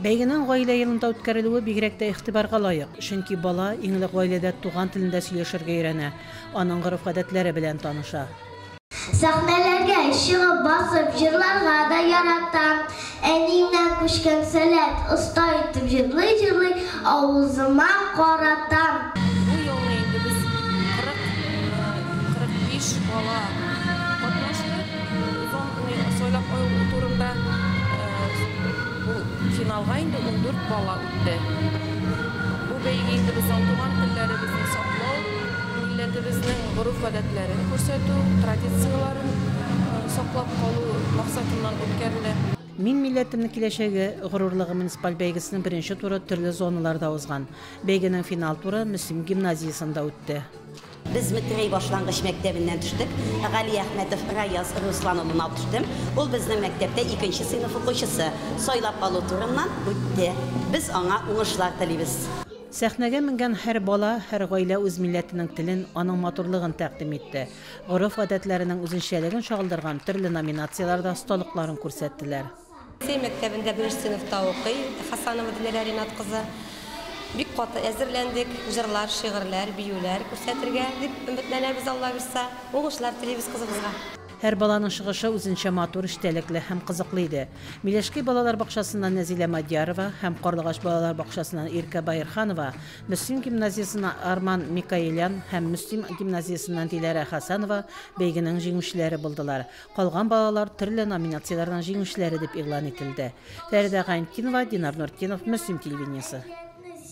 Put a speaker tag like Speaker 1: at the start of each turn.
Speaker 1: Бәйгенең гаилә елында үткәрелүе бигрәк тә игътибарга лаек, чөнки бала иңлек гаиләдә туган телендә сөйләшергә өйрәнә, аның гореф-гадәтләре белән таныша.
Speaker 2: Сәхнәләргә чыгып басып җырларга да яратам. Әниемнән күчкән сәләт оста итеп җырлый-җырлый авызыма каратам.
Speaker 3: Бу елны инде без 40-45 бала катнашты. Сойлап аю турында финалга инде 14 бала үтте. Бу бәйге инде безнең туган телләребезне саклау, милләтебезнең гореф-гадәтләрен күрсәтү, традицияларын саклап калу максатыннан үткәрелә.
Speaker 1: Мин милләтемнең киләчәге горурлыгы муниципаль бәйгесенең беренче туры төрле зоналарда узган. Бәйгенең финал туры Мөслим гимназиясында үтте.
Speaker 4: Biz Mütürey başlangıç mektebinden düştük. Gali Ahmetov Rayaz Ruslan'ın alып düştüm. Ol bizden mektepte 2. sınıf okuyucusu. Soylap balı turundan bitti. Biz ona uğuşlar dileriz.
Speaker 1: Сәхнәгә менгән һәр бала, һәр гаилә үз милләтенең телен, аның матурлыгын тәкъдим итте. Гореф-гадәтләренең үзенчәлеген чагылдырган төрле номинацияларда осталыкларын күрсәттеләр.
Speaker 5: Мәктәбендә 1 сыйныфта укый, Хасанова Диләрә Ринат кызы. Бик каты әзерләндек, җырлар, шигырьләр, биюләр күрсәтергә дип өметләнәбез, Алла бирсә. Уңышлар телибез кызыбызга.
Speaker 1: Һәр баланың чыгышы үзенчә матур, эчтәлекле һәм кызыклы иде. Миләшки балалар бакчасыннан Нәзилә Мадьярова һәм Карлыгач балалар бакчасыннан Ирка Байырханова, Мөслим гимназиясеннән Арман Микаэлян һәм Мөслим гимназиясеннән Диләрә Хасанова бәйгенең җиңүчеләре булдылар. Калган балалар төрле номинациялардан җиңүчеләре дип игълан ителде. Фәридә Гайнтинова, Динар Нуртдинов, Мөслим телевидениесе.